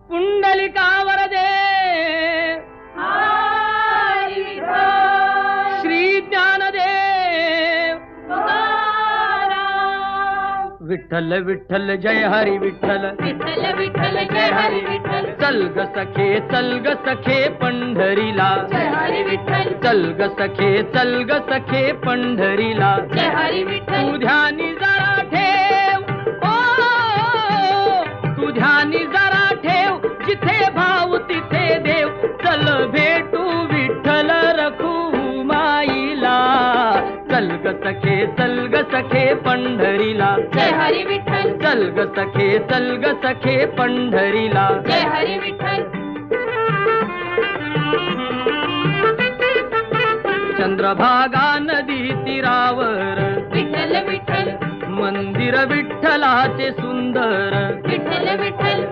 पुंडलिकावर दे श्री ज्ञानदेव विठ्ठल विठ्ठल जय हरी विठ्ठल विठ्ठल विठ्ठल जय हरी विठ्ठल चल ग सखे पंढरीला जय हरी विठ्ठल चल ग सखे पंढरीला जय हरी विठ्ठल तू ध्यानी जरा ठेव तू ध्यानी जरा ठेव जिथे भाव तिथे देव चल भेटू विठ्ठल रखुमाईला चल ग सखे पंढरीला जय हरी विठ्ठल चल ग सखे पंढरीला जय हरी विठ्ठल चंद्रभागा नदी तीरावर विठ्ठल विठ्ठल मंदिर विठ्ठलाचे सुंदर विठ्ठल विठ्ठल